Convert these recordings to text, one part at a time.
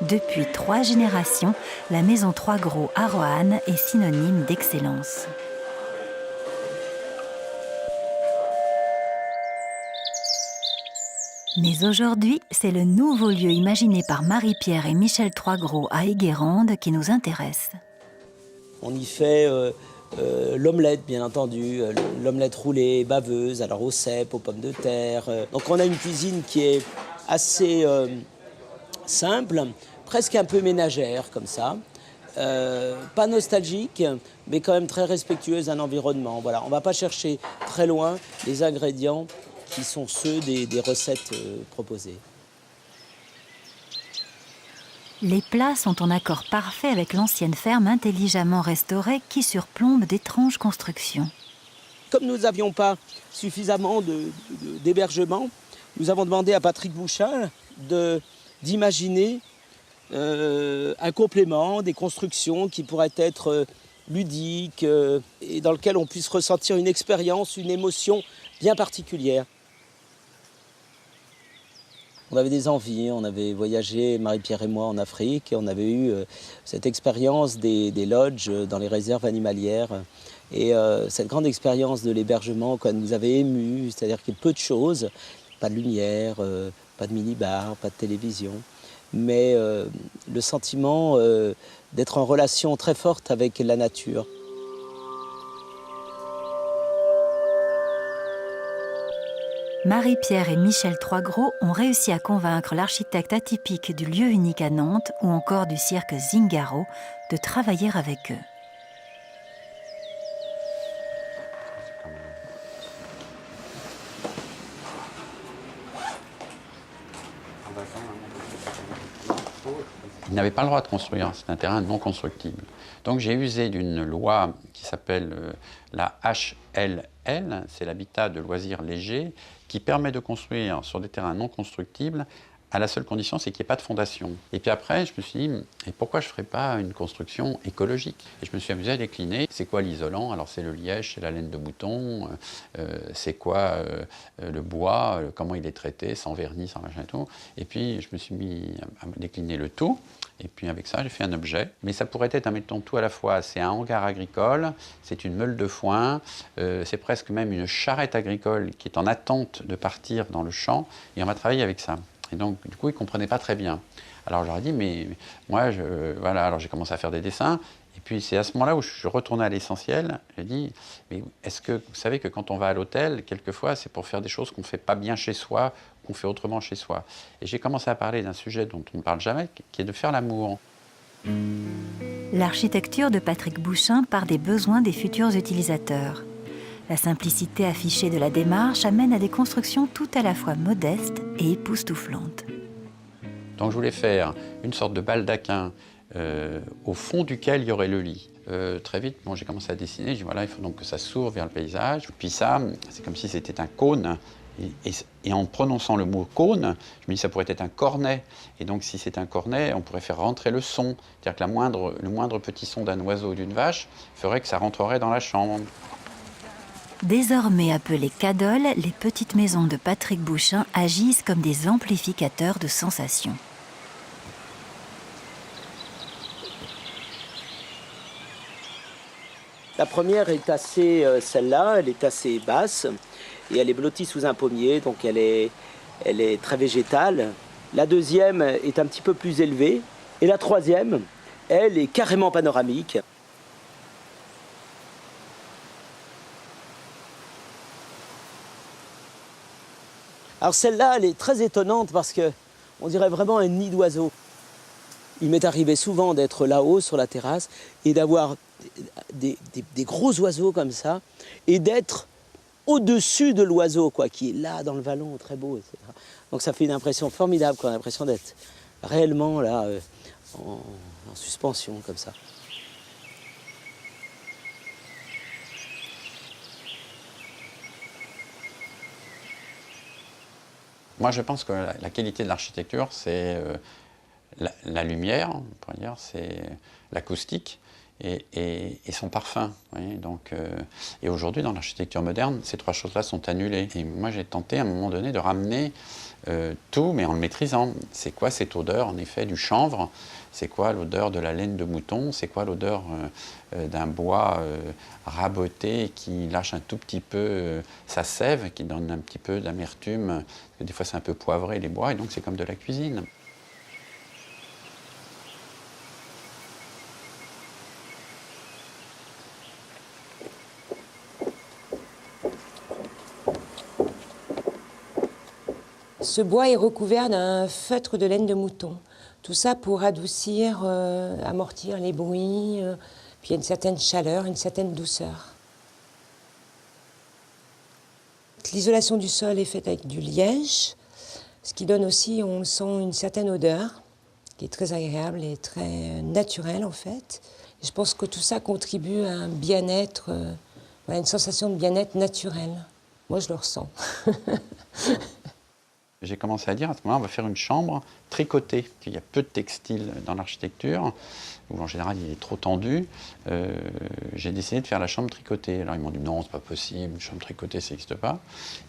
Depuis 3 générations, la maison Trois Gros à Roanne est synonyme d'excellence. Mais aujourd'hui, c'est le nouveau lieu imaginé par Marie-Pierre et Michel Trois Gros à Éguérande qui nous intéresse. On y fait l'omelette, bien entendu, l'omelette roulée, baveuse, alors au cèpe, aux pommes de terre. Donc on a une cuisine qui est assez simple, presque un peu ménagère comme ça. Pas nostalgique, mais quand même très respectueuse d'un environnement. Voilà, on ne va pas chercher très loin les ingrédients qui sont ceux des recettes proposées. Les plats sont en accord parfait avec l'ancienne ferme intelligemment restaurée qui surplombe d'étranges constructions. Comme nous n'avions pas suffisamment d'hébergement, nous avons demandé à Patrick Bouchin d'imaginer un complément, des constructions qui pourraient être ludiques et dans lesquelles on puisse ressentir une expérience, une émotion bien particulière. On avait des envies, on avait voyagé, Marie-Pierre et moi, en Afrique, et on avait eu cette expérience des lodges dans les réserves animalières. Et cette grande expérience de l'hébergement nous avait émus, c'est-à-dire qu'il y a peu de choses, pas de lumière, pas de minibar, pas de télévision, mais le sentiment d'être en relation très forte avec la nature. Marie-Pierre et Michel Trois Gros ont réussi à convaincre l'architecte atypique du lieu unique à Nantes ou encore du cirque Zingaro de travailler avec eux. Ils n'avaient pas le droit de construire, c'est un terrain non constructible. Donc j'ai usé d'une loi qui s'appelle la HLL, c'est l'habitat de loisirs léger, qui permet de construire sur des terrains non constructibles à la seule condition, c'est qu'il n'y ait pas de fondation. Et puis après, je me suis dit, et pourquoi je ne ferais pas une construction écologique? Et je me suis amusé à décliner, c'est quoi l'isolant? Alors c'est le liège, c'est la laine de mouton, c'est quoi le bois, comment il est traité, sans vernis, sans machin et tout. Et puis je me suis mis à décliner le tout. Et puis avec ça, j'ai fait un objet. Mais ça pourrait être, admettons, tout à la fois. C'est un hangar agricole, c'est une meule de foin, c'est presque même une charrette agricole qui est en attente de partir dans le champ. Et on va travailler avec ça. Et donc, du coup, ils ne comprenaient pas très bien. Alors, je leur ai dit, mais moi, voilà. Alors, j'ai commencé à faire des dessins. Et puis, c'est à ce moment-là où je suis retourné à l'essentiel. J'ai dit, mais est-ce que vous savez que quand on va à l'hôtel, quelquefois, c'est pour faire des choses qu'on ne fait pas bien chez soi, qu'on fait autrement chez soi. Et j'ai commencé à parler d'un sujet dont on ne parle jamais, qui est de faire l'amour. L'architecture de Patrick Bouchin part des besoins des futurs utilisateurs. La simplicité affichée de la démarche amène à des constructions tout à la fois modestes et époustouflantes. Donc je voulais faire une sorte de baldaquin au fond duquel il y aurait le lit. Très vite, bon, j'ai commencé à dessiner, j'ai dit voilà, il faut donc que ça s'ouvre vers le paysage. Puis ça, c'est comme si c'était un cône. Et en prononçant le mot cône, je me dis ça pourrait être un cornet. Et donc si c'est un cornet, on pourrait faire rentrer le son. C'est-à-dire que le moindre petit son d'un oiseau ou d'une vache ferait que ça rentrerait dans la chambre. Désormais appelées cadoles, les petites maisons de Patrick Bouchin agissent comme des amplificateurs de sensations. La première est assez, celle-là, elle est assez basse et elle est blottie sous un pommier, donc elle est très végétale. La deuxième est un petit peu plus élevée et la troisième, elle est carrément panoramique. Alors celle-là, elle est très étonnante parce qu'on dirait vraiment un nid d'oiseau. Il m'est arrivé souvent d'être là-haut sur la terrasse et d'avoir des gros oiseaux comme ça et d'être au-dessus de l'oiseau, qui est là dans le vallon, très beau, etc. Donc ça fait une impression formidable, on a l'impression d'être réellement là en suspension comme ça. Moi, je pense que la qualité de l'architecture, c'est la lumière, on pourrait dire, c'est l'acoustique, et son parfum. Vous voyez, donc, et aujourd'hui, dans l'architecture moderne, ces trois choses-là sont annulées. Et moi, j'ai tenté à un moment donné de ramener tout, mais en le maîtrisant. C'est quoi cette odeur, en effet, du chanvre? C'est quoi l'odeur de la laine de mouton? C'est quoi l'odeur d'un bois raboté qui lâche un tout petit peu sa sève, qui donne un petit peu d'amertume? Parce que des fois, c'est un peu poivré, les bois, et donc c'est comme de la cuisine. Ce bois est recouvert d'un feutre de laine de mouton. Tout ça pour adoucir, amortir les bruits, puis il y a une certaine chaleur, une certaine douceur. L'isolation du sol est faite avec du liège, ce qui donne aussi, on le sent, une certaine odeur, qui est très agréable et très naturelle en fait. Et je pense que tout ça contribue à un bien-être, à une sensation de bien-être naturel. Moi, je le ressens. J'ai commencé à dire, à ce moment-là, on va faire une chambre tricotée. Il y a peu de textile dans l'architecture, où en général il est trop tendu. J'ai décidé de faire la chambre tricotée. Alors ils m'ont dit non, c'est pas possible, une chambre tricotée ça n'existe pas.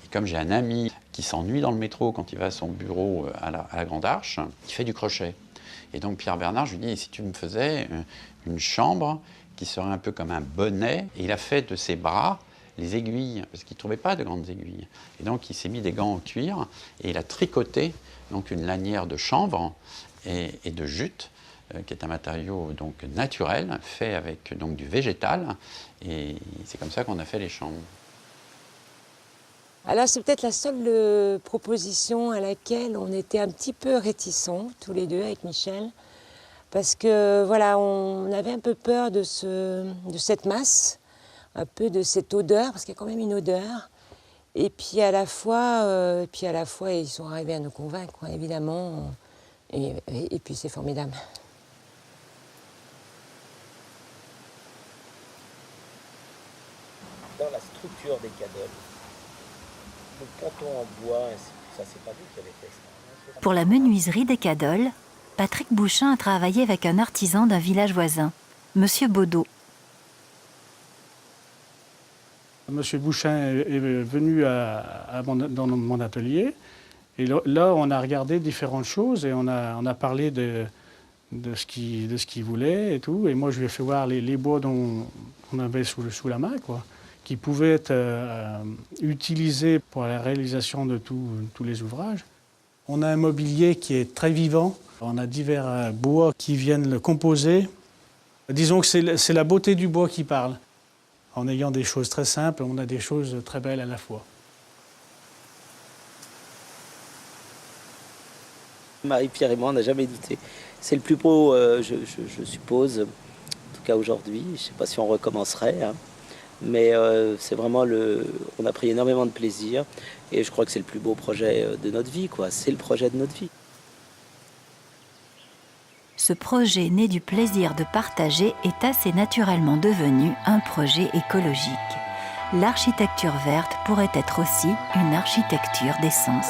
Et comme j'ai un ami qui s'ennuie dans le métro quand il va à son bureau à la Grande Arche, il fait du crochet. Et donc Pierre Bernard, je lui dis, et si tu me faisais une chambre qui serait un peu comme un bonnet, et il a fait de ses bras les aiguilles, parce qu'il ne trouvait pas de grandes aiguilles. Et donc il s'est mis des gants en cuir et il a tricoté donc une lanière de chanvre et de jute, qui est un matériau donc naturel, fait avec donc du végétal. Et c'est comme ça qu'on a fait les chambres. Alors c'est peut-être la seule proposition à laquelle on était un petit peu réticents, tous les deux, avec Michel. Parce que voilà, on avait un peu peur de cette masse, un peu de cette odeur, parce qu'il y a quand même une odeur. Et puis à la fois, ils sont arrivés à nous convaincre, hein, évidemment. Et puis c'est formidable. Dans la structure des cadoles, le ponton en bois, ça c'est pas vous qui avez fait ça. Pour la menuiserie des cadoles, Patrick Bouchain a travaillé avec un artisan d'un village voisin, Monsieur Baudot. Monsieur Bouchain est venu dans mon atelier et là on a regardé différentes choses et on a parlé de ce qu'il voulait et tout. Et moi je lui ai fait voir les bois dont on avait sous la main, quoi, qui pouvaient être utilisés pour la réalisation de tous les ouvrages. On a un mobilier qui est très vivant. On a divers bois qui viennent le composer. Disons que c'est la beauté du bois qui parle. En ayant des choses très simples, on a des choses très belles à la fois. Marie-Pierre et moi, on n'a jamais douté. C'est le plus beau, je suppose, en tout cas aujourd'hui. Je ne sais pas si on recommencerait, hein. Mais c'est vraiment on a pris énormément de plaisir et je crois que c'est le plus beau projet de notre vie, quoi. C'est le projet de notre vie. Ce projet né du plaisir de partager est assez naturellement devenu un projet écologique. L'architecture verte pourrait être aussi une architecture des sens.